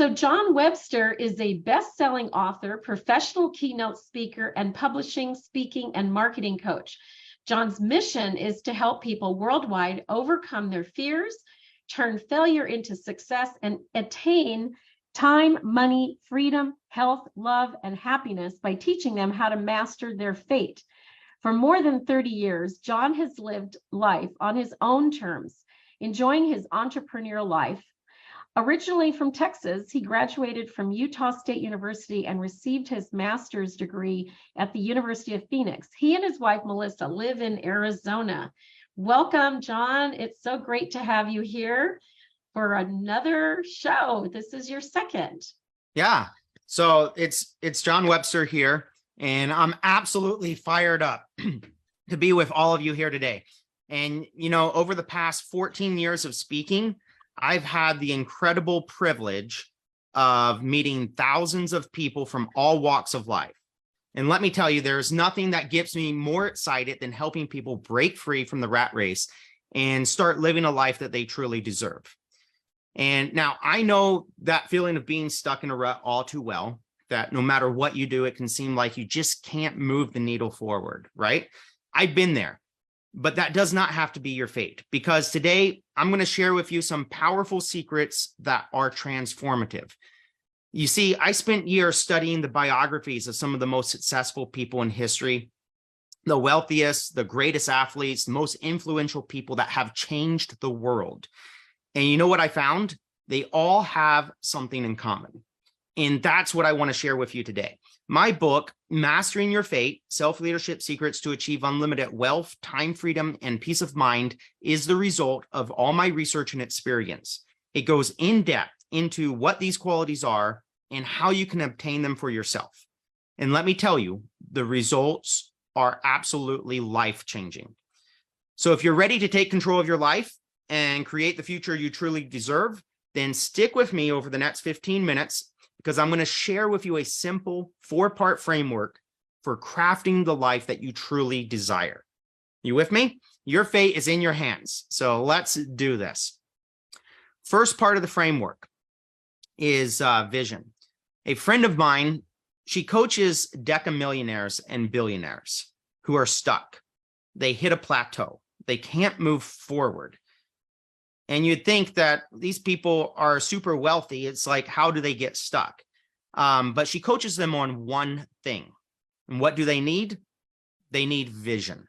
So John Webster is a best-selling author, professional keynote speaker, and publishing, speaking, and marketing coach. John's mission is to help people worldwide overcome their fears, turn failure into success, and attain time, money, freedom, health, love, and happiness by teaching them how to master their fate. For more than 30 years, John has lived life on his own terms, enjoying his entrepreneurial life. Originally from Texas, he graduated from Utah State University and received his master's degree at the University of Phoenix. He and his wife, Melissa, live in Arizona. Welcome, John. It's so great to have you here for another show. This is your second. Yeah. So it's John Webster here, and I'm absolutely fired up to be with all of you here today. And, you know, over the past 14 years of speaking, I've had the incredible privilege of meeting thousands of people from all walks of life. And let me tell you, there's nothing that gets me more excited than helping people break free from the rat race and start living a life that they truly deserve. And now I know that feeling of being stuck in a rut all too well, that no matter what you do, it can seem like you just can't move the needle forward, right? I've been there. But that does not have to be your fate, because today I'm going to share with you some powerful secrets that are transformative. You see, I spent years studying the biographies of some of the most successful people in history, the wealthiest, the greatest athletes, the most influential people that have changed the world. And you know what I found? They all have something in common. And that's what I want to share with you today. My book, Mastering Your Fate, Self-Leadership Secrets to Achieve Unlimited Wealth, Time Freedom, and Peace of Mind, is the result of all my research and experience. It goes in depth into what these qualities are and how you can obtain them for yourself. And let me tell you, the results are absolutely life-changing. So if you're ready to take control of your life and create the future you truly deserve, then stick with me over the next 15 minutes, because I'm going to share with you a simple 4-part framework for crafting the life that you truly desire. You with me? Your fate is in your hands. So let's do this. First part of the framework is vision. A friend of mine, she coaches decamillionaires and billionaires who are stuck. They hit a plateau. They can't move forward. And you'd think that these people are super wealthy. It's like, how do they get stuck? But she coaches them on one thing. And what do they need? They need vision.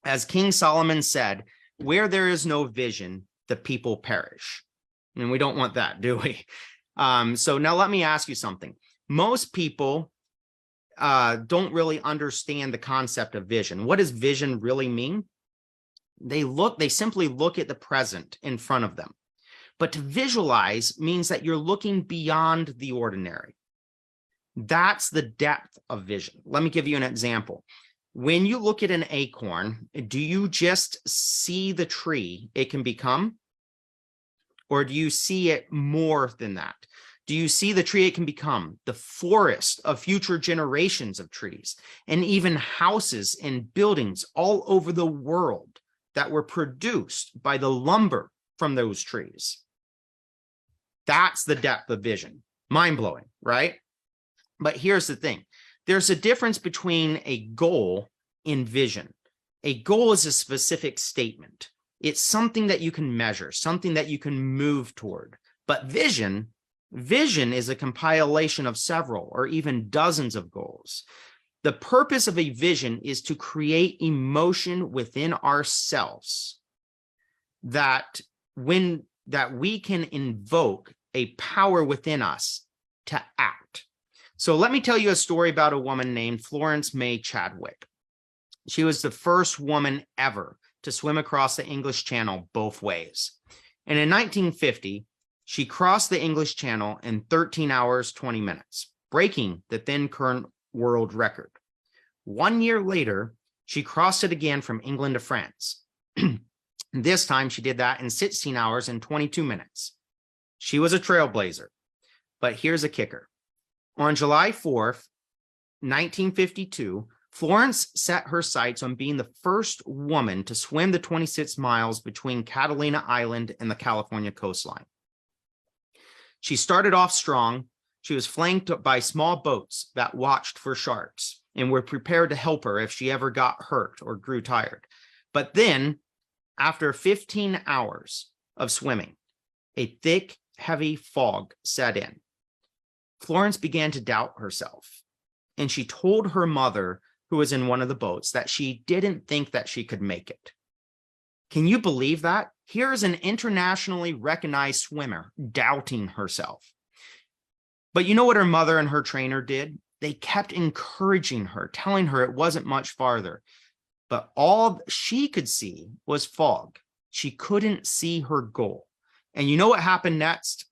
As King Solomon said, where there is no vision, the people perish. And we don't want that, do we? So now let me ask you something. Most people don't really understand the concept of vision. What does vision really mean? They simply look at the present in front of them. But to visualize means that you're looking beyond the ordinary. That's the depth of vision. Let me give you an example. When you look at an acorn, do you just see the tree it can become? Or do you see it more than that? Do you see the tree it can become, the forest of future generations of trees, and even houses and buildings all over the world that were produced by the lumber from those trees? That's the depth of vision. Mind-blowing, right? But here's the thing. There's a difference between a goal and vision. A goal is a specific statement. It's something that you can measure, something that you can move toward. But vision is a compilation of several or even dozens of goals. The purpose of a vision is to create emotion within ourselves that we can invoke a power within us to act. So let me tell you a story about a woman named Florence May Chadwick. She was the first woman ever to swim across the English Channel both ways. And in 1950, she crossed the English Channel in 13 hours, 20 minutes, breaking the then current world record. 1 year later, she crossed it again from England to France. This time she did that in 16 hours and 22 minutes. She was a trailblazer. But here's a kicker. On July 4th, 1952, Florence set her sights on being the first woman to swim the 26 miles between Catalina Island and the California coastline. She started off strong. She was flanked by small boats that watched for sharks and were prepared to help her if she ever got hurt or grew tired. But then, after 15 hours of swimming, a thick, heavy fog set in. Florence began to doubt herself, and she told her mother, who was in one of the boats, that she didn't think that she could make it. Can you believe that? Here is an internationally recognized swimmer doubting herself. But you know what her mother and her trainer did? They kept encouraging her, telling her it wasn't much farther. But all she could see was fog. She couldn't see her goal. And you know what happened next?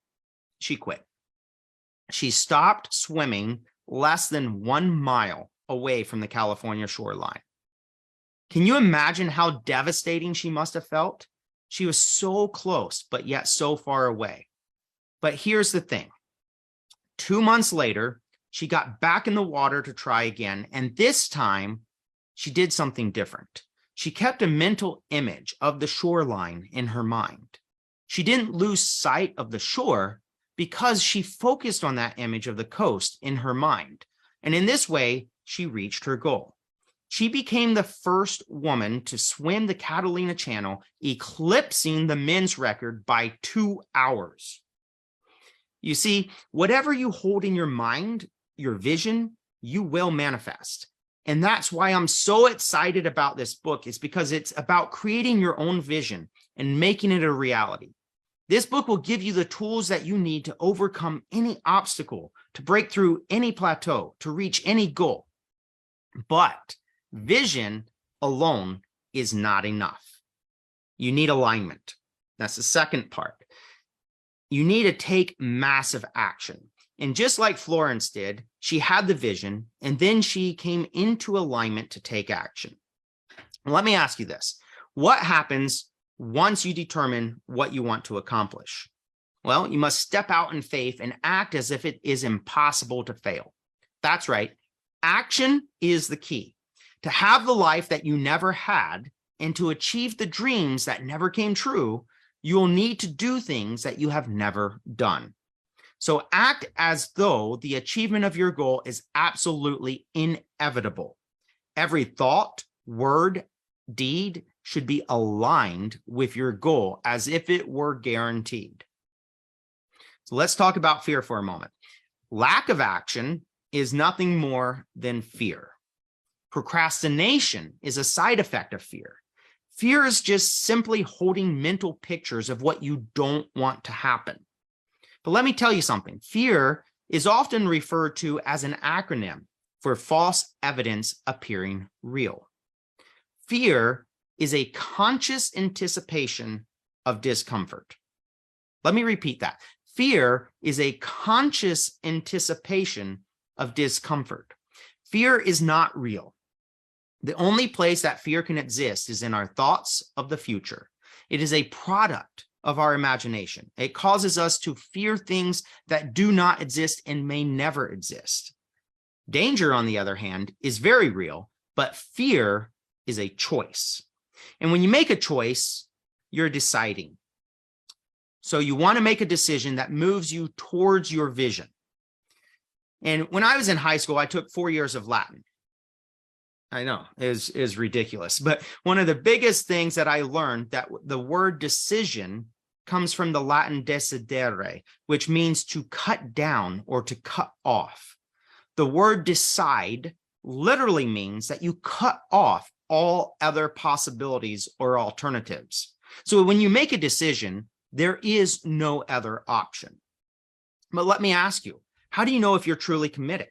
She quit. She stopped swimming less than 1 mile away from the California shoreline. Can you imagine how devastating she must have felt? She was so close, but yet so far away. But here's the thing. 2 months later, she got back in the water to try again. And this time, she did something different. She kept a mental image of the shoreline in her mind. She didn't lose sight of the shore because she focused on that image of the coast in her mind. And in this way, she reached her goal. She became the first woman to swim the Catalina Channel, eclipsing the men's record by 2 hours. You see, whatever you hold in your mind, your vision, you will manifest. And that's why I'm so excited about this book, is because it's about creating your own vision and making it a reality. This book will give you the tools that you need to overcome any obstacle, to break through any plateau, to reach any goal. But vision alone is not enough. You need alignment. That's the second part. You need to take massive action. And just like Florence did, she had the vision, and then she came into alignment to take action. Let me ask you this. What happens once you determine what you want to accomplish? Well, you must step out in faith and act as if it is impossible to fail. That's right. Action is the key. To have the life that you never had and to achieve the dreams that never came true, you will need to do things that you have never done. So act as though the achievement of your goal is absolutely inevitable. Every thought, word, deed should be aligned with your goal as if it were guaranteed. So let's talk about fear for a moment. Lack of action is nothing more than fear. Procrastination is a side effect of fear. Fear is just simply holding mental pictures of what you don't want to happen. But let me tell you something. Fear is often referred to as an acronym for false evidence appearing real. Fear is a conscious anticipation of discomfort. Let me repeat that. Fear is a conscious anticipation of discomfort. Fear is not real. The only place that fear can exist is in our thoughts of the future. It is a product of our imagination. It causes us to fear things that do not exist and may never exist. Danger, on the other hand, is very real, but fear is a choice. And when you make a choice, you're deciding. So you want to make a decision that moves you towards your vision. And when I was in high school, I took 4 years of Latin. I know, is ridiculous. But one of the biggest things that I learned, that the word decision comes from the Latin decidere, which means to cut down or to cut off. The word decide literally means that you cut off all other possibilities or alternatives. So when you make a decision, there is no other option. But let me ask you, how do you know if you're truly committed?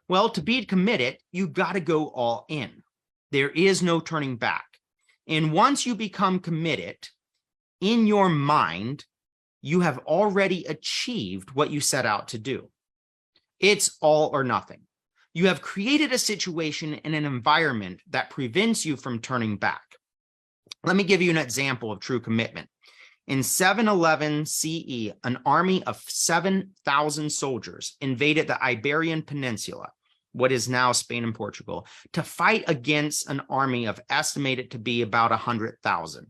Well, to be committed, you got to go all in. There is no turning back. And once you become committed, in your mind, you have already achieved what you set out to do. It's all or nothing. You have created a situation in an environment that prevents you from turning back. Let me give you an example of true commitment. In 711 CE, an army of 7,000 soldiers invaded the Iberian Peninsula, what is now Spain and Portugal, to fight against an army of estimated to be about 100,000,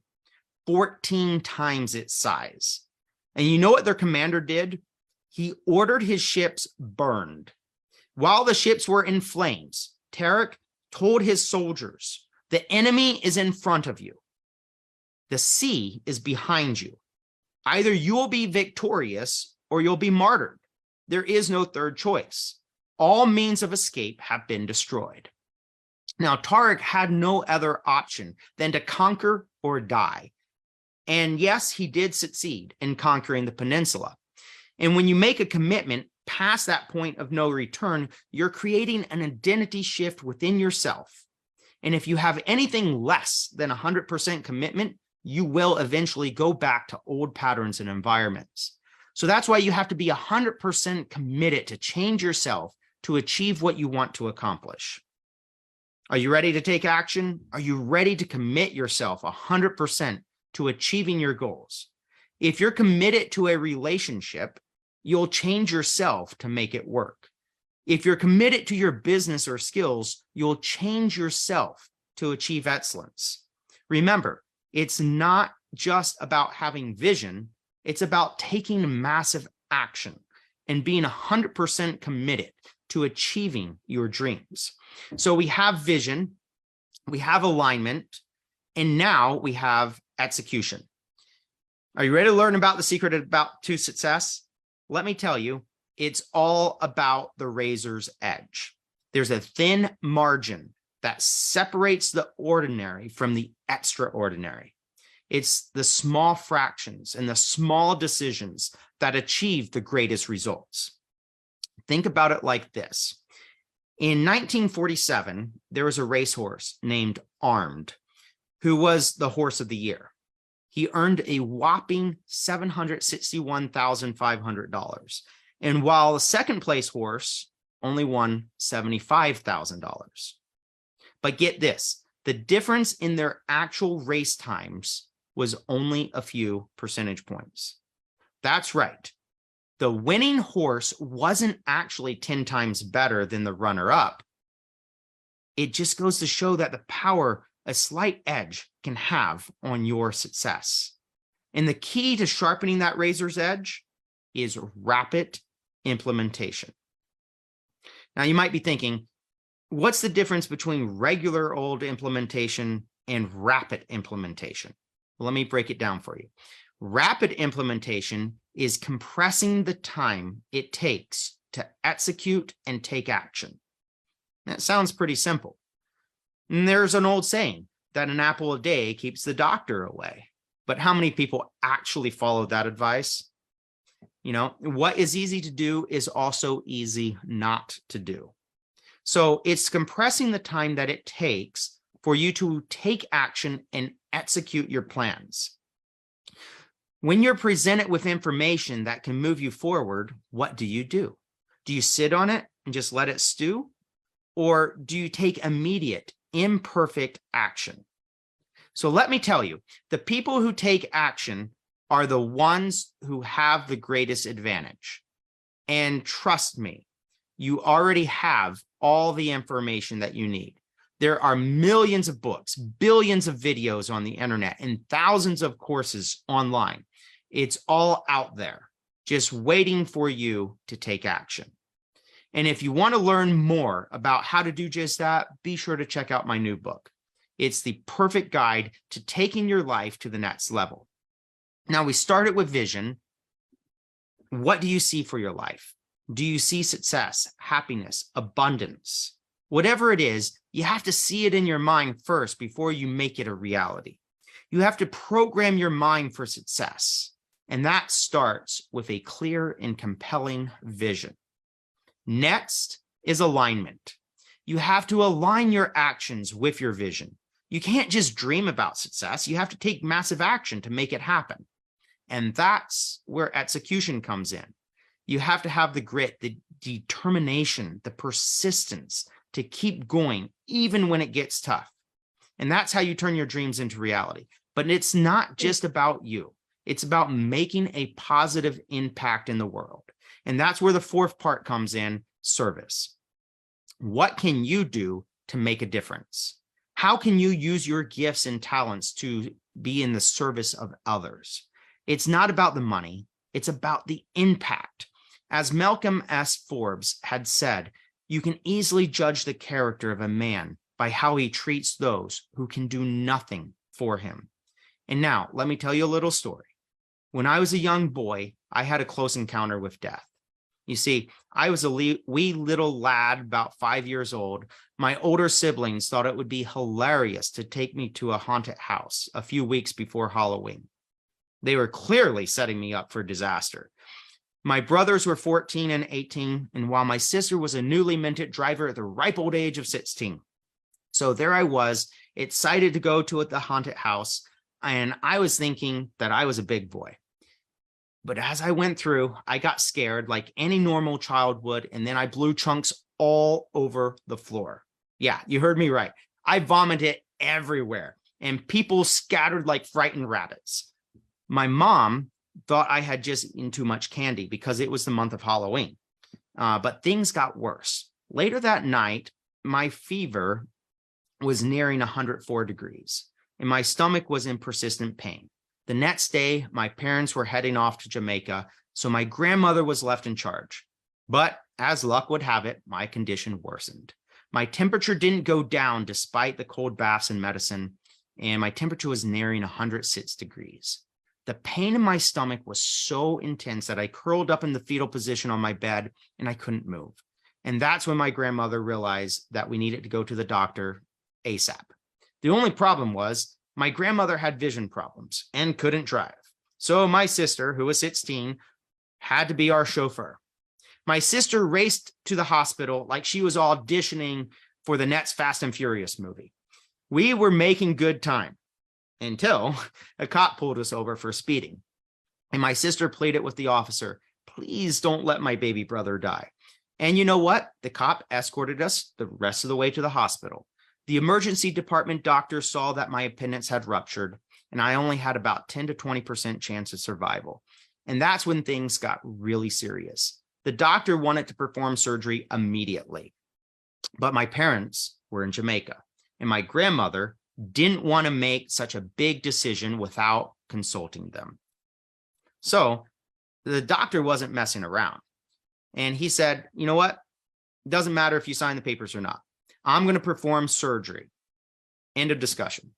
14 times its size. And you know what their commander did? He ordered his ships burned. While the ships were in flames, Tarek told his soldiers, the enemy is in front of you. The sea is behind you. Either you will be victorious or you'll be martyred. There is no third choice. All means of escape have been destroyed. Now, Tarek had no other option than to conquer or die. And yes, he did succeed in conquering the peninsula. And when you make a commitment past that point of no return, you're creating an identity shift within yourself. And if you have anything less than 100% commitment, you will eventually go back to old patterns and environments. So that's why you have to be 100% committed to change yourself to achieve what you want to accomplish. Are you ready to take action? Are you ready to commit yourself 100% to achieving your goals? If you're committed to a relationship, you'll change yourself to make it work. If you're committed to your business or skills, you'll change yourself to achieve excellence. Remember, it's not just about having vision, it's about taking massive action and being 100% committed to achieving your dreams. So we have vision, we have alignment, and now we have execution. Are you ready to learn about the secret to success? Let me tell you, it's all about the razor's edge. There's a thin margin that separates the ordinary from the extraordinary. It's the small fractions and the small decisions that achieve the greatest results. Think about it like this. In 1947, there was a racehorse named Armed, who was the horse of the year. He earned a whopping $761,500. And while the second place horse only won $75,000. But get this, the difference in their actual race times was only a few percentage points. That's right. The winning horse wasn't actually 10 times better than the runner-up. It just goes to show that the power a slight edge can have on your success. And the key to sharpening that razor's edge is rapid implementation. Now, you might be thinking, what's the difference between regular old implementation and rapid implementation? Well, let me break it down for you. Rapid implementation is compressing the time it takes to execute and take action. That sounds pretty simple. And there's an old saying that an apple a day keeps the doctor away. But how many people actually follow that advice? You know, what is easy to do is also easy not to do. So it's compressing the time that it takes for you to take action and execute your plans. When you're presented with information that can move you forward, what do? Do you sit on it and just let it stew? Or do you take immediate, imperfect action? So let me tell you, the people who take action are the ones who have the greatest advantage. And trust me, you already have all the information that you need. There are millions of books, billions of videos on the internet, and thousands of courses online. It's all out there, just waiting for you to take action. And if you want to learn more about how to do just that, be sure to check out my new book. It's the perfect guide to taking your life to the next level. Now, we started with vision. What do you see for your life? Do you see success, happiness, abundance? Whatever it is, you have to see it in your mind first before you make it a reality. You have to program your mind for success. And that starts with a clear and compelling vision. Next is alignment. You have to align your actions with your vision. You can't just dream about success. You have to take massive action to make it happen. And that's where execution comes in. You have to have the grit, the determination, the persistence to keep going, even when it gets tough. And that's how you turn your dreams into reality. But it's not just about you. It's about making a positive impact in the world. And that's where the fourth part comes in, service. What can you do to make a difference? How can you use your gifts and talents to be in the service of others? It's not about the money. It's about the impact. As Malcolm S. Forbes had said, you can easily judge the character of a man by how he treats those who can do nothing for him. And now, let me tell you a little story. When I was a young boy, I had a close encounter with death. You see, I was a wee little lad, about 5 years old. My older siblings thought it would be hilarious to take me to a haunted house a few weeks before Halloween. They were clearly setting me up for disaster. My brothers were 14 and 18, and while my sister was a newly minted driver at the ripe old age of 16. So there I was, excited to go to the haunted house, and I was thinking that I was a big boy. But as I went through, I got scared like any normal child would, and then I blew chunks all over the floor. Yeah, you heard me right. I vomited everywhere, and people scattered like frightened rabbits. My mom thought I had just eaten too much candy because it was the month of Halloween. But things got worse. Later that night, my fever was nearing 104 degrees, and my stomach was in persistent pain. The next day, my parents were heading off to Jamaica, so my grandmother was left in charge. But as luck would have it, my condition worsened. My temperature didn't go down despite the cold baths and medicine, and my temperature was nearing 106 degrees. The pain in my stomach was so intense that I curled up in the fetal position on my bed and I couldn't move. And that's when my grandmother realized that we needed to go to the doctor ASAP. The only problem was my grandmother had vision problems and couldn't drive. So my sister, who was 16, had to be our chauffeur. My sister raced to the hospital like she was auditioning for the next Fast and Furious movie. We were making good time until a cop pulled us over for speeding. And my sister pleaded with the officer, please don't let my baby brother die. And you know what? The cop escorted us the rest of the way to the hospital. The emergency department doctor saw that my appendix had ruptured, and I only had about 10 to 20% chance of survival. And that's when things got really serious. The doctor wanted to perform surgery immediately, but my parents were in Jamaica, and my grandmother didn't want to make such a big decision without consulting them. So the doctor wasn't messing around. And he said, you know what? It doesn't matter if you sign the papers or not. I'm going to perform surgery. End of discussion.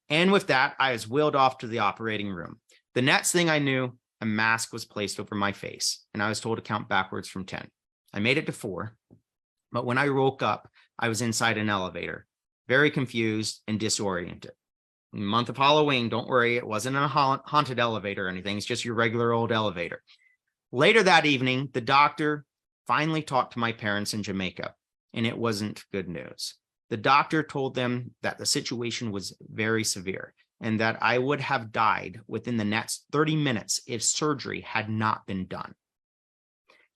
And with that, I was wheeled off to the operating room. The next thing I knew, a mask was placed over my face, and I was told to count backwards from 10. I made it to 4, but when I woke up, I was inside an elevator, very confused and disoriented. In the month of Halloween, don't worry, it wasn't a haunted elevator or anything. It's just your regular old elevator. Later that evening, the doctor finally talked to my parents in Jamaica, and it wasn't good news. The doctor told them that the situation was very severe and that I would have died within the next 30 minutes if surgery had not been done.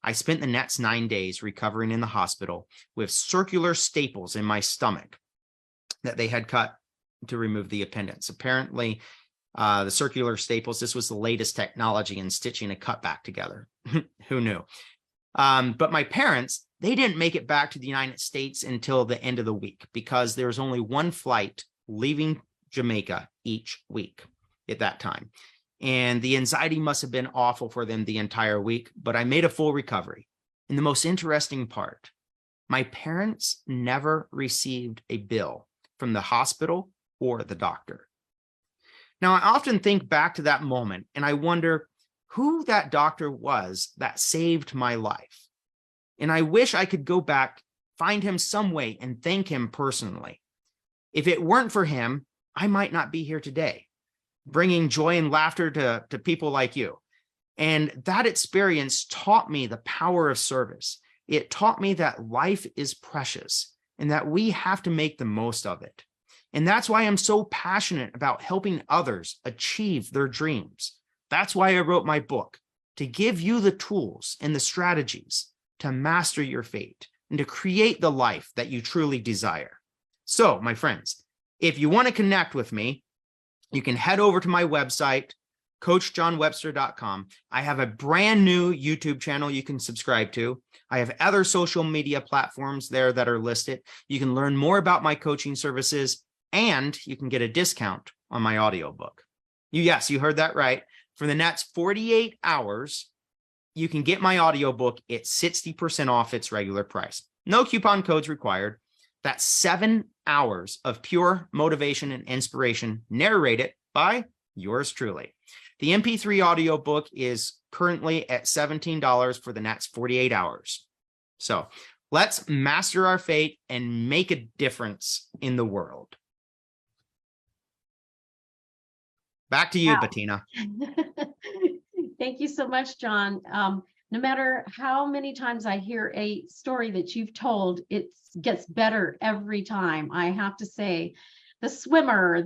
I spent the next 9 days recovering in the hospital with circular staples in my stomach that they had cut to remove the appendix. Apparently, the circular staples, this was the latest technology in stitching a cut back together. Who knew? But my parents, they didn't make it back to the United States until the end of the week because there was only one flight leaving Jamaica each week at that time. And the anxiety must have been awful for them the entire week, but I made a full recovery. And the most interesting part, my parents never received a bill from the hospital or the doctor. Now, I often think back to that moment and I wonder who that doctor was that saved my life. And I wish I could go back, find him some way and thank him personally. If it weren't for him, I might not be here today, bringing joy and laughter to people like you. And that experience taught me the power of service. It taught me that life is precious and that we have to make the most of it. And that's why I'm so passionate about helping others achieve their dreams. That's why I wrote my book, to give you the tools and the strategies to master your fate and to create the life that you truly desire. So, my friends, if you want to connect with me, you can head over to my website, coachjohnwebster.com. I have a brand new YouTube channel you can subscribe to. I have other social media platforms there that are listed. You can learn more about my coaching services, and you can get a discount on my audiobook. Yes, you heard that right. For the next 48 hours, you can get my audiobook at 60% off its regular price. No coupon codes required. That's 7 hours of pure motivation and inspiration narrated by yours truly. The MP3 audiobook is currently at $17 for the next 48 hours. So let's master our fate and make a difference in the world. Back to you, Wow. Bettina. Thank you so much, John. No matter how many times I hear a story that you've told, it gets better every time. I have to say, the swimmer,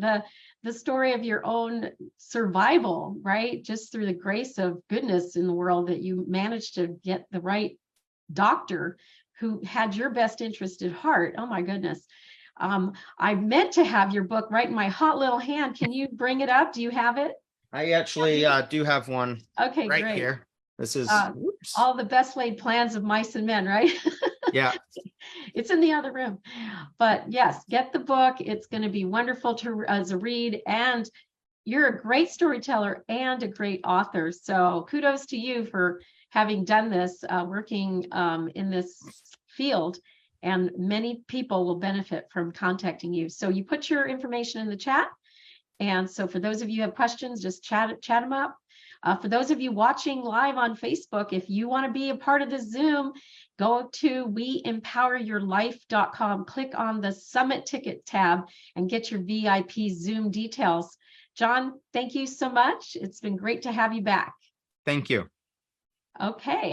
the story of your own survival, right? Just through the grace of goodness in the world that you managed to get the right doctor who had your best interest at heart. Oh my goodness. I meant to have your book right in my hot little hand. Can you bring it up? Do you have it? I actually do have one Okay, right great. here. This is all the best laid plans of mice and men, right? Yeah. It's in the other room. But yes, get the book. It's going to be wonderful to as a read. And you're a great storyteller and a great author. So kudos to you for having done this, working in this field. And many people will benefit from contacting you. So you put your information in the chat. And so for those of you who have questions, just chat them up. For those of you watching live on Facebook, if you want to be a part of the Zoom, go to weempoweryourlife.com, click on the Summit Ticket tab and get your VIP Zoom details. John, thank you so much. It's been great to have you back. Thank you. Okay.